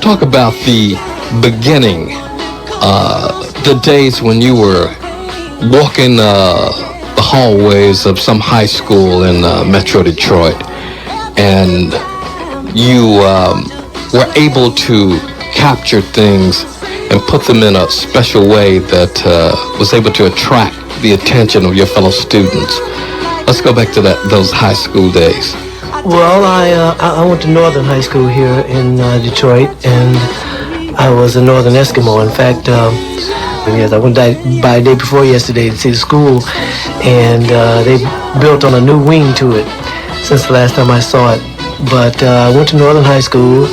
talk about the beginning, the days when you were walking the hallways of some high school in Metro Detroit, and you were able to capture things and put them in a special way that was able to attract the attention of your fellow students. Let's go back to those high school days. Well, I went to Northern High School here in Detroit, and I was a Northern Eskimo. In fact, yes, I went by day before yesterday to see the school, and they built on a new wing to it since the last time I saw it. But I went to Northern High School,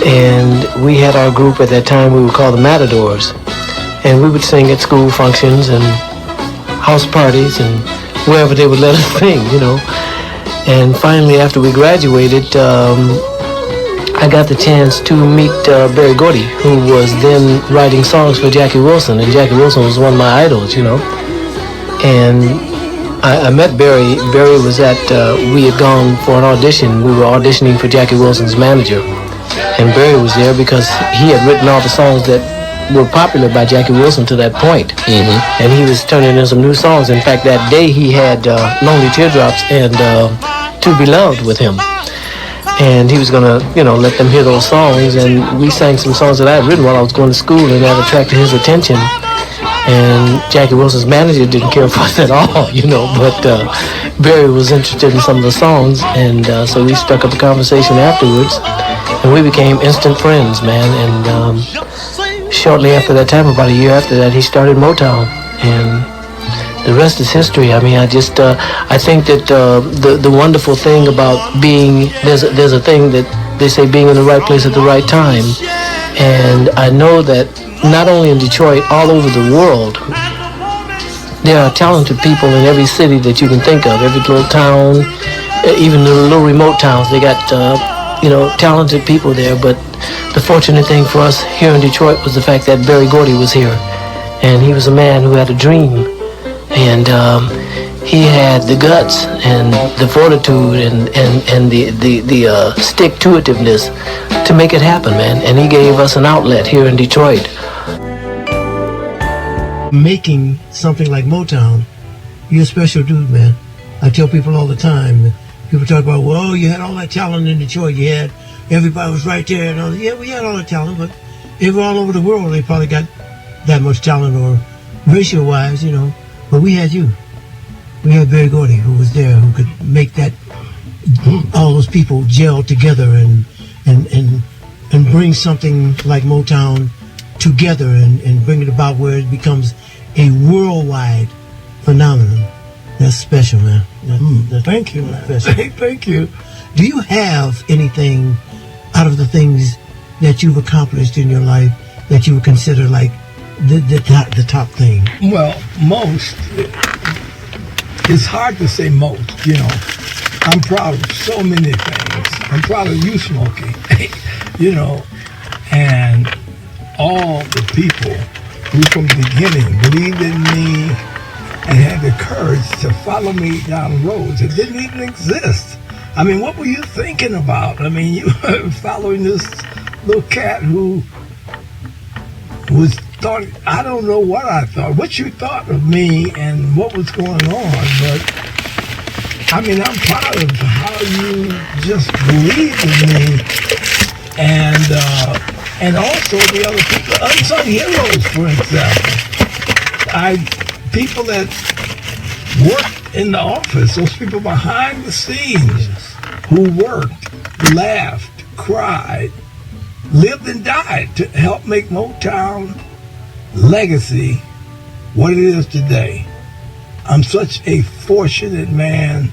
and we had our group at that time. We were called the Matadors, and we would sing at school functions and house parties and wherever they would let us sing, you know. And finally, after we graduated, I got the chance to meet Berry Gordy, who was then writing songs for Jackie Wilson, and Jackie Wilson was one of my idols, you know. And I met Berry. Berry was we had gone for an audition. We were auditioning for Jackie Wilson's manager. And Berry was there because he had written all the songs that were popular by Jackie Wilson to that point. Mm-hmm. And he was turning in some new songs. In fact, that day he had Lonely Teardrops and To Be Loved with him. And he was going to, you know, let them hear those songs. And we sang some songs that I had written while I was going to school, and that attracted his attention. And Jackie Wilson's manager didn't care for us at all, you know, but Berry was interested in some of the songs, and so we struck up a conversation afterwards, and we became instant friends, man. And shortly after that time, about a year after that, he started Motown, and the rest is history. I mean, I think that the wonderful thing about being, there's a thing that they say, being in the right place at the right time, and I know that not only in Detroit, all over the world, there are talented people in every city that you can think of, every little town, even the little remote towns. They got, you know, talented people there. But the fortunate thing for us here in Detroit was the fact that Berry Gordy was here. And he was a man who had a dream. And he had the guts and the fortitude and the stick-to-itiveness to make it happen, man. And he gave us an outlet here in Detroit. Making something like Motown, you're a special dude, man. I tell people all the time, people talk about, well, you had all that talent in Detroit, you had, everybody was right there, and all that. Yeah, we had all that talent, but if we're all over the world, they probably got that much talent, or ratio-wise, you know, but we had you. We had Berry Gordy, who was there, who could make that, all those people gel together and bring something like Motown together and bring it about where it becomes a worldwide phenomenon. That's special, man. Thank you, man. Thank you. Do you have anything out of the things that you've accomplished in your life that you would consider like the top thing? Well, most. It's hard to say most, you know. I'm proud of so many things. I'm proud of you, Smokey, you know, and all the people who from the beginning believed in me and had the courage to follow me down roads that didn't even exist. I mean, what were you thinking about? I mean, you were following this little cat who thought, I don't know what I thought, what you thought of me and what was going on, but I mean, I'm proud of how you just believed in me, and also the other people, unsung heroes, for example. People that worked in the office, those people behind the scenes who worked, laughed, cried, lived and died to help make Motown legacy what it is today. I'm such a fortunate man,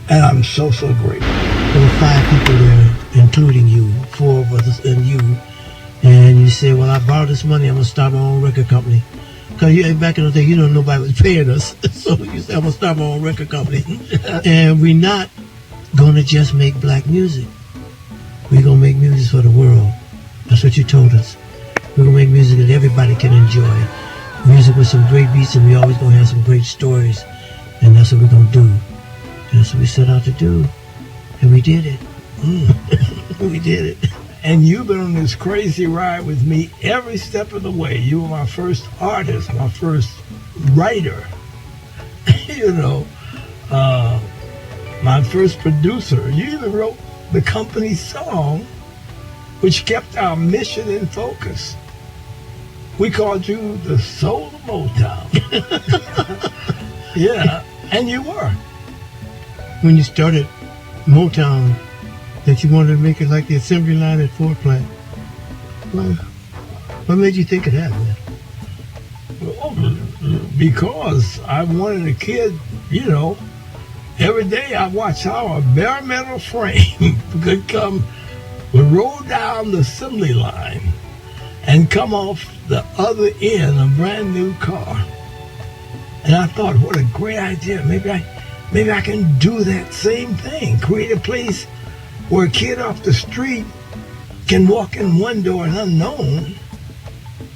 and I'm so grateful. There were 5 people there, including you, 4 of us and you, and you said, well, I borrowed this money, I'm going to start my own record company. Because back in the day, you know, nobody was paying us, so you said, I'm going to start my own record company. And we're not going to just make black music. We're going to make music for the world. That's what you told us. We're going to make music that everybody can enjoy. Music with some great beats, and we always going to have some great stories. And that's what we're going to do. And that's what we set out to do. And we did it. We did it. And you've been on this crazy ride with me every step of the way. You were my first artist, my first writer, you know, my first producer. You even wrote the company song, which kept our mission in focus. We called you the soul of Motown. Yeah, and you were. When you started Motown, that you wanted to make it like the assembly line at Ford Plant. Well, what made you think of that, man? Well, because I wanted a kid, you know, every day I watched how a bare metal frame would roll down the assembly line and come off the other end, a brand new car. And I thought, what a great idea. Maybe I can do that same thing, create a place where a kid off the street can walk in one door an unknown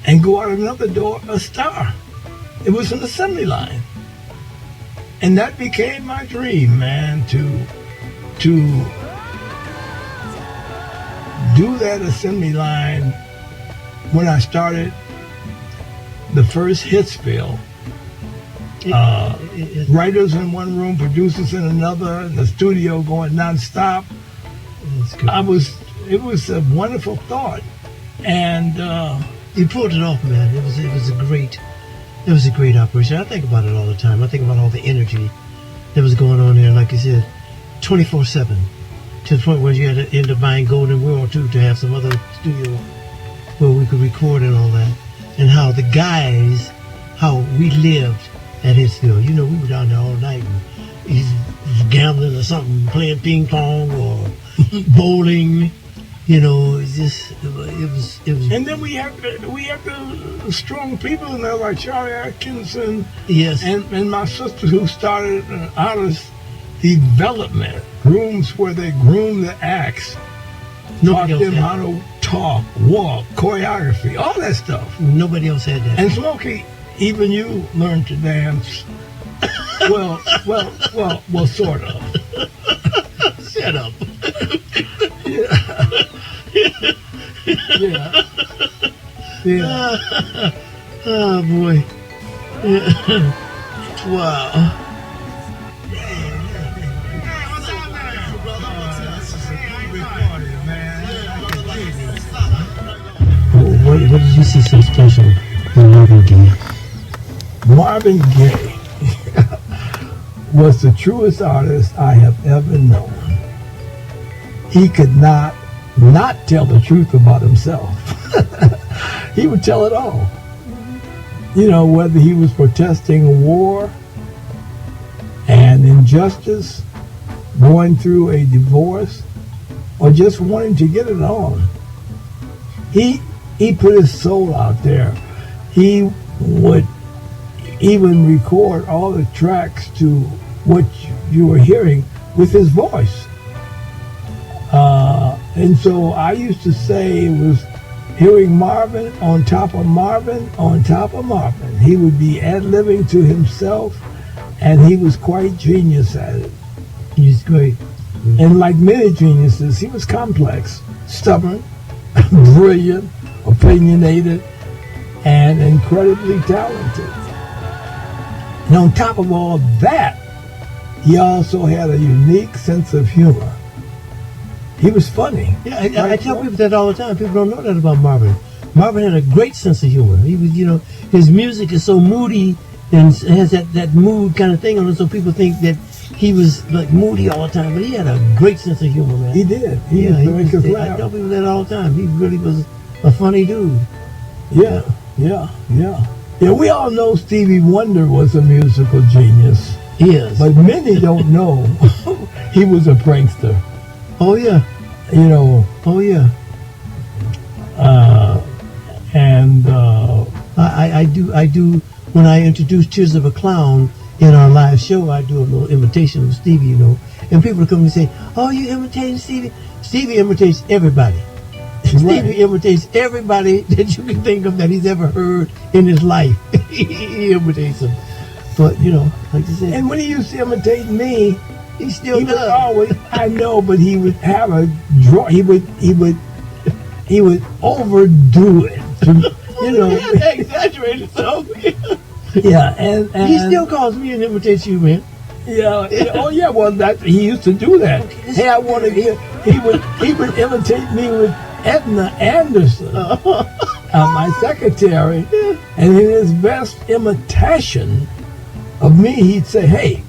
and go out another door a star. It was an assembly line. And that became my dream, man, to do that assembly line when I started the first HITSVILLE. Writers in one room, producers in another, the studio going nonstop. It was a wonderful thought, and you pulled it off, man. It was a great operation. I think about it all the time. I think about all the energy that was going on there, like you said, 24/7, to the point where you had to end up buying Golden World too to have some other studio where we could record and all that, and how the guys, how we lived at HITSVILLE. You know, we were down there all night and he's gambling or something, playing ping pong or bowling. You know, it was. And then we have the strong people in there like Charlie Atkinson. Yes. And my sister who started an artist development rooms where they groom the acts, taught them how to talk, walk, choreography, all that stuff. Nobody else had that. And Smokey, even you learned to dance. well, sort of. Shut up. Yeah. Oh boy. Wow. What did you see so special in Marvin Gaye? Marvin Gaye was the truest artist I have ever known. He could not tell the truth about himself. He would tell it all. You know, whether he was protesting a war and injustice, going through a divorce, or just wanting to get it on. He put his soul out there. He would even record all the tracks to what you were hearing with his voice. And so I used to say it was hearing Marvin on top of Marvin on top of Marvin. He would be ad-libbing to himself, and he was quite genius at it. He's great. And like many geniuses, he was complex, stubborn, brilliant, opinionated, and incredibly talented. And on top of all that, he also had a unique sense of humor. He was funny. Yeah, I tell people that all the time. People don't know that about Marvin. Marvin had a great sense of humor. He was, you know, his music is so moody and has that mood kind of thing on it, so people think that he was like moody all the time. But he had a great sense of humor, man. He did. He used to make us laugh. I tell people that all the time. He really was a funny dude. Yeah. We all know Stevie Wonder was a musical genius. Yes. But many don't know he was a prankster. Oh yeah. You know. Oh yeah. I do. When I introduce Tears of a Clown in our live show, I do a little imitation of Stevie, you know. And people come and say, "Oh, you imitating Stevie?" Stevie imitates everybody. Stevie imitates everybody that you can think of that he's ever heard in his life. He imitates them. But you know, like you said. And when he used to imitate me, he still he does. would always, I know, but he would have a draw. He would he would overdo it. You know, exaggerated so. Yeah, and He still calls me and imitates you, man. yeah, oh yeah. Well, that he used to do that. Hey, I want to hear. He would imitate me with Edna Anderson, my secretary, and in his best imitation of me, he'd say, "Hey,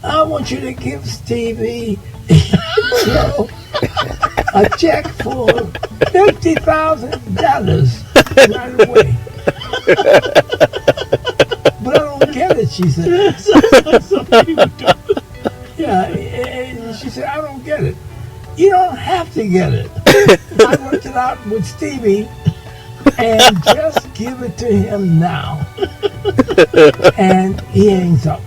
I want you to give Stevie, you know, a check for $50,000 right away." But I don't get it, she said. Yeah, and she said, I don't get it. You don't have to get it. I worked it out with Stevie, and just give it to him now. And he hangs up.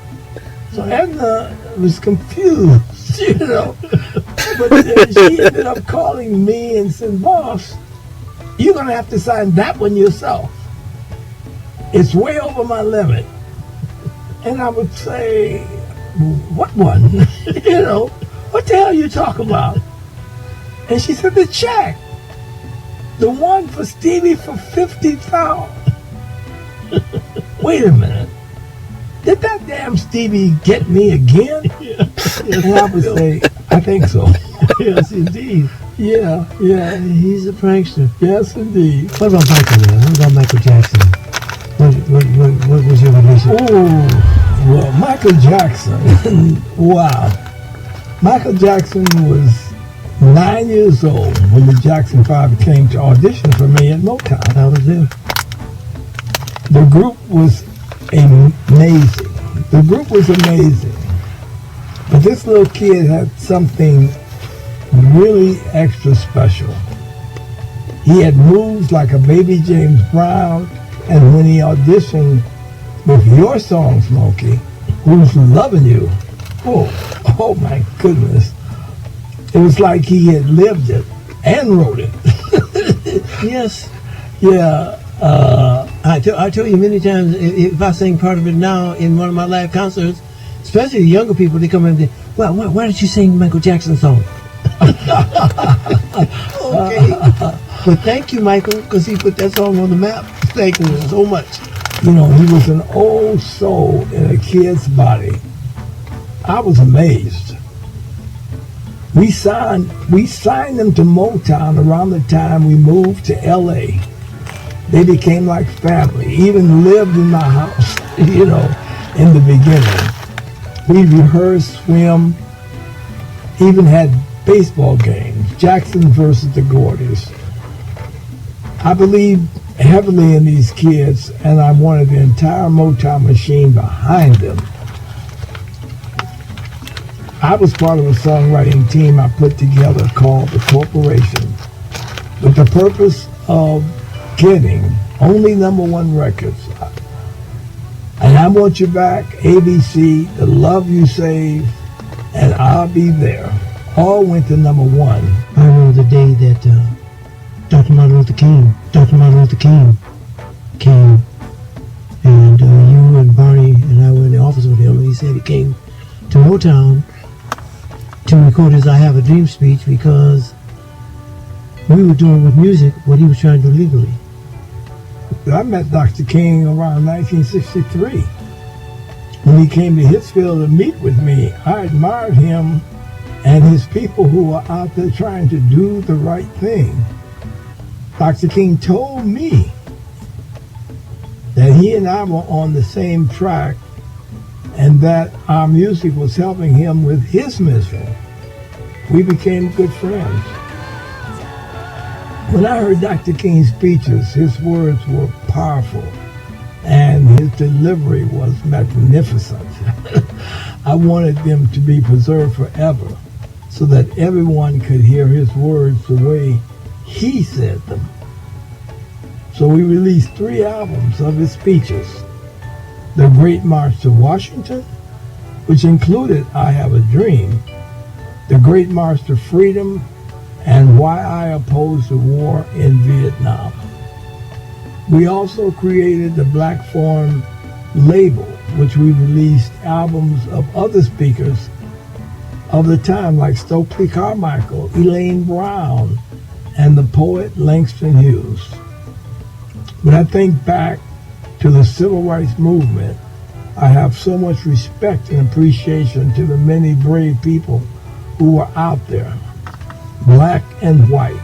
So Edna was confused, you know. But she ended up calling me and said, "Boss, you're going to have to sign that one yourself. It's way over my limit." And I would say, "What one?" You know, "What the hell you talking about?" And she said, "The check. The one for Stevie for $50,000. Wait a minute. Did that damn Stevie get me again? And I would say, "I think so." Yes, indeed. Yeah. He's a prankster. Yes, indeed. What about Michael, man? What about Michael Jackson? What was your relation? Oh, well, Michael Jackson. Wow. Michael Jackson was 9 years old when the Jackson 5 came to audition for me at Motown. I was there. The group was amazing. But this little kid had something really extra special. He had moves like a baby James Brown, and when he auditioned with your song, Smokey, Who's Loving You, oh my goodness. It was like he had lived it and wrote it. Yes. Yeah. I tell you many times, if I sing part of it now in one of my live concerts, especially the younger people, they come in and say, "Well, why did you sing Michael Jackson's song?" Okay. But thank you, Michael, because he put that song on the map. Thank you so much. You know, he was an old soul in a kid's body. I was amazed. We signed them to Motown around the time we moved to LA. They became like family, even lived in my house, you know, in the beginning. We rehearsed, swim, even had baseball games, Jackson versus the Gordys. I believe heavily in these kids, and I wanted the entire Motown machine behind them. I was part of a songwriting team I put together called The Corporation, with the purpose of getting only #1 records. And I Want You Back, ABC, The Love You Save, and I'll Be There all went to #1. I remember the day that Dr. Martin Luther King came, and you and Barney and I were in the office with him, and he said he came to Motown to record his "I Have a Dream" speech because we were doing with music what he was trying to do legally. I met Dr. King around 1963. When he came to HITSVILLE to meet with me, I admired him and his people who were out there trying to do the right thing. Dr. King told me that he and I were on the same track and that our music was helping him with his mission. We became good friends. When I heard Dr. King's speeches, his words were powerful and his delivery was magnificent. I wanted them to be preserved forever so that everyone could hear his words the way he said them. So we released 3 albums of his speeches. The Great March to Washington, which included I Have a Dream, The Great March to Freedom, and Why I Oppose the War in Vietnam. We also created the Black Forum label, which we released albums of other speakers of the time like Stokely Carmichael, Elaine Brown, and the poet Langston Hughes. When I think back to the civil rights movement, I have so much respect and appreciation to the many brave people who were out there, black and white,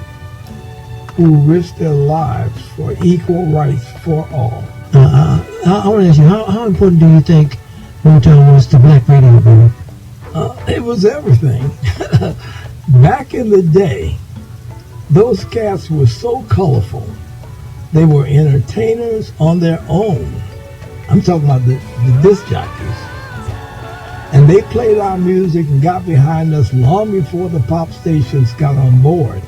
who risked their lives for equal rights for all. I want to ask you, how important do you think Motown was to black radio, baby? It was everything. Back in the day, those cats were so colorful. They were entertainers on their own. I'm talking about the disc jockeys. And they played our music and got behind us long before the pop stations got on board.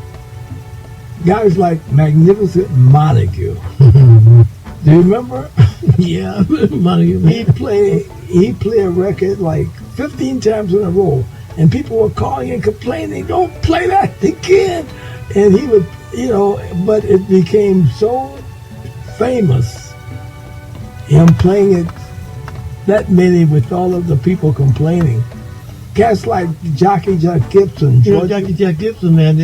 Guys like Magnificent Montague. Do you remember? Yeah, Montague. He played a record like 15 times in a row, and people were calling and complaining, "Don't play that again!" And he would, but it became so famous, him playing it that many with all of the people complaining. Cats like Jockey Jack Gibson. Jockey Jack Gibson, man,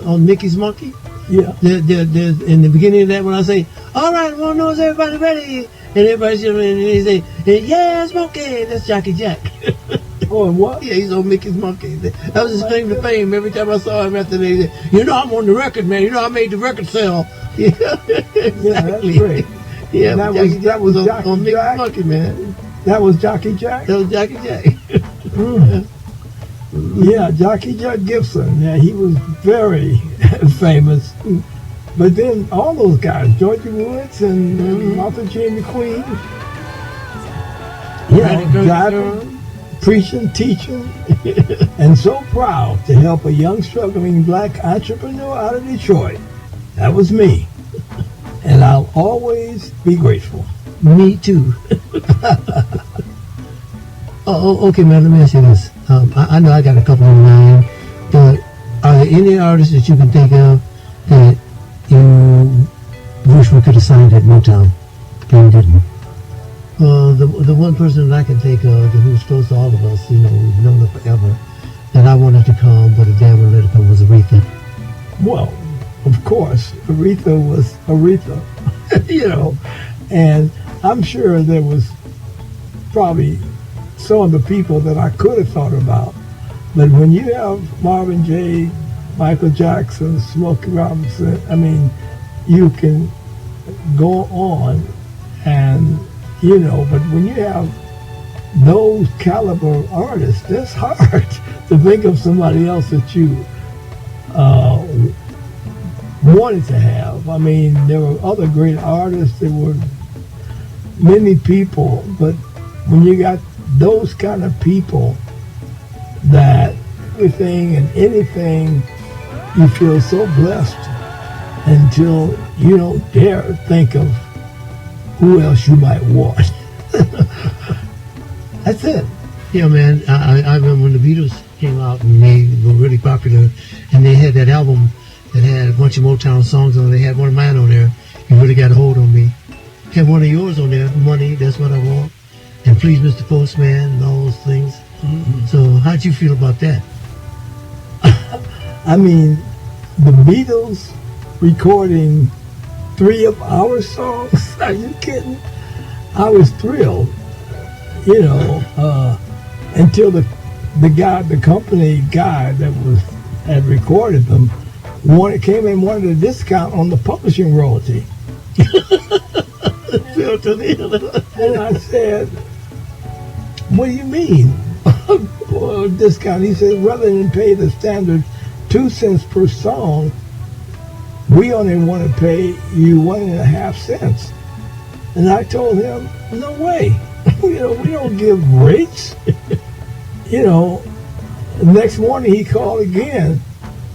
on Mickey's Monkey. Yeah. There's in the beginning of that, when I say, "All right, well, knows everybody ready?" And everybody's, and they say, "Yeah, Smokey." That's Jockey Jack. Oh, and what? Yeah, he's on Mickey's Monkey. That was his claim to fame. Every time I saw him after they said, "I'm on the record, man. I made the record sell." Yeah, exactly. Yeah, that's great. Yeah, that was Jockey on Mickey's Jack? Monkey, man. That was Jockey Jack? That was Jockey Jack. Yeah, Jockey Jack Gibson. Yeah, he was very famous. But then all those guys, Georgie Woods and Martha Jane McQueen. Yeah, driving, preaching, teaching, and so proud to help a young struggling black entrepreneur out of Detroit. That was me. And I'll always be grateful. Me too. Okay, man, let me ask you this. I know I got a couple in mind, but are there any artists that you can think of that you wish we could have signed at Motown and didn't? The one person that I can think of who's close to all of us, we've known her forever, that I wanted to come, but a damn wouldn't let her come, was Aretha. Well, of course, Aretha was Aretha, and I'm sure there was probably some of the people that I could have thought about. But when you have Marvin Gaye, Michael Jackson, Smokey Robinson, you can go on and, but when you have those caliber artists, it's hard to think of somebody else that you wanted to have. There were other great artists, there were many people, but when you got those kind of people that everything and anything, you feel so blessed until you don't dare think of who else you might want. That's it. Yeah, man, I remember when the Beatles came out and they were really popular, and they had that album that had a bunch of Motown songs on it. They had one of mine on there, You Really Got a Hold on Me. Had one of yours on there, Money, That's What I Want, and Please Mr. Postman, and all those things. Mm-hmm. So how'd you feel about that? The Beatles recording 3 of our songs, are you kidding? I was thrilled, until the company guy that had recorded them came and wanted a discount on the publishing royalty. And I said, "What do you mean? Discount?" He said, "Rather than pay the standard 2 cents per song, we only want to pay you 1.5 cents." And I told him, "No way. We don't give rates." The next morning he called again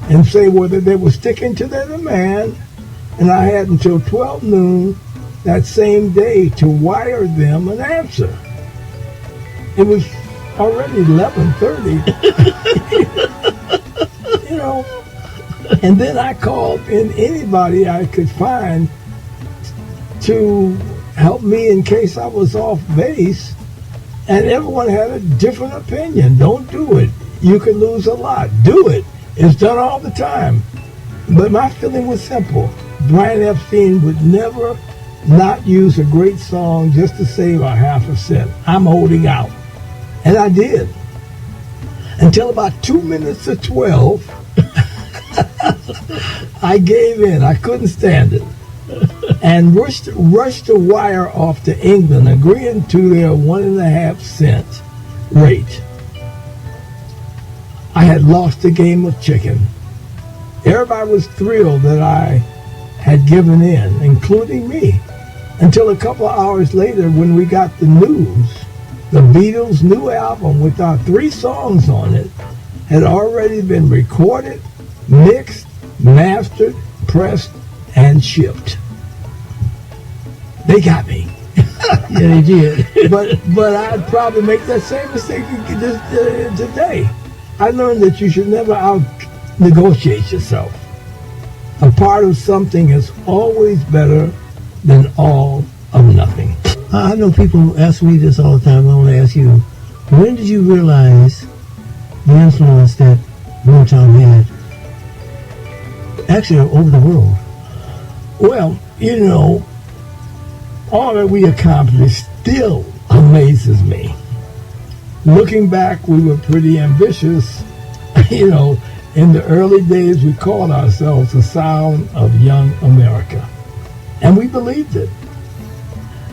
and say whether they were sticking to their demand, and I had until 12 noon that same day to wire them an answer. It was already 11:30. And then I called in anybody I could find to help me in case I was off base, and everyone had a different opinion. Don't do it. You could lose a lot. Do it. It's done all the time. But my feeling was simple. Brian Epstein would never not use a great song just to save a half a cent. I'm holding out. And I did. Until about 2 minutes to 12, I gave in. I couldn't stand it. And rushed the wire off to England, agreeing to their 1.5 cent rate. I had lost a game of chicken. Everybody was thrilled that I had given in, including me, until a couple of hours later when we got the news. The Beatles' new album with our 3 songs on it had already been recorded, mixed, mastered, pressed, and shipped. They got me. Yeah, they did. But I'd probably make that same mistake today. I learned that you should never out-negotiate yourself. A part of something is always better than all of nothing. I know people ask me this all the time. I want to ask you, when did you realize the influence that Motown had actually over the world? Well, you know, all that we accomplished still amazes me. Looking back, we were pretty ambitious. You know, in the early days, we called ourselves the sound of young America. And we believed it.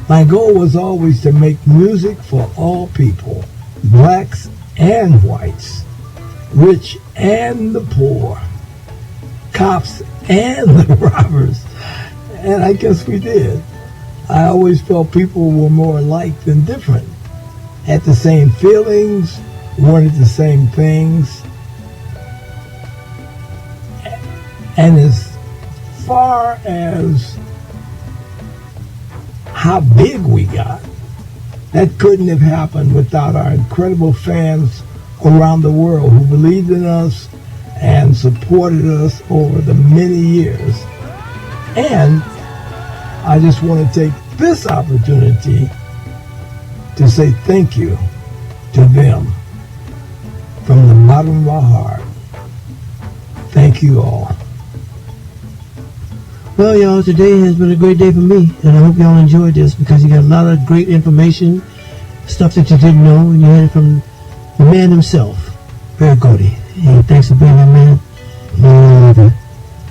My goal was always to make music for all people, blacks and whites, rich and the poor, cops and the robbers. And I guess we did. I always felt people were more alike than different, had the same feelings, wanted the same things. And as far as how big we got, that couldn't have happened without our incredible fans around the world who believed in us and supported us over the many years. And I just want to take this opportunity to say thank you to them from the bottom of our heart. Thank you all. Well, y'all, today has been a great day for me, and I hope y'all enjoyed this because you got a lot of great information, stuff that you didn't know, and you heard it from the man himself, Berry Gordy. Hey, thanks for being here, man.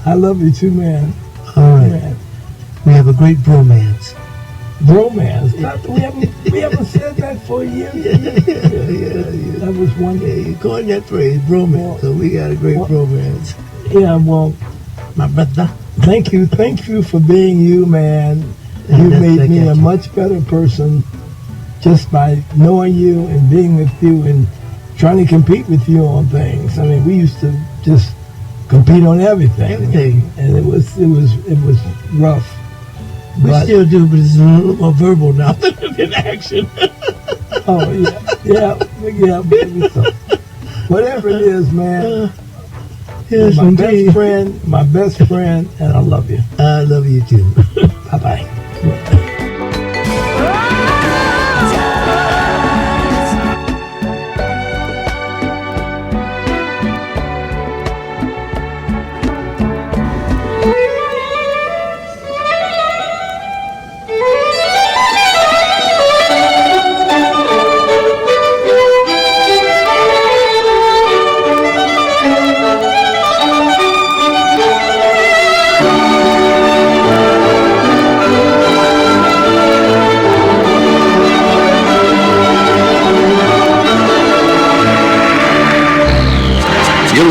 I love you too, man. All right. Man. We have a great bromance. Bromance? We haven't said that for years. Yeah. That was one day. You coined that phrase, bromance, so we got a great bromance. Yeah, well, My brother. Thank you for being you, man. You made me a much better person just by knowing you and being with you and trying to compete with you on things. I mean, we used to just compete on everything. And it was rough. We still do, but it's a little more verbal now than in action. Oh yeah. Baby, so whatever it is, man. Yes, You're my best friend, and I love you. I love you too. Bye-bye.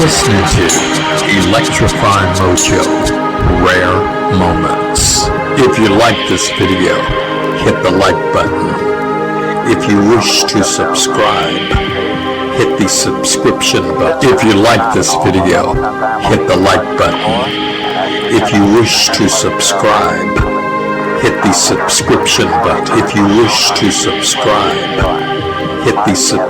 Listening to Electrifying Mojo, Rare Moments. If you like this video, hit the like button. If you wish to subscribe, hit the subscription button. If you like this video, hit the like button. If you wish to subscribe, hit the subscription button. If you wish to subscribe, hit the subscription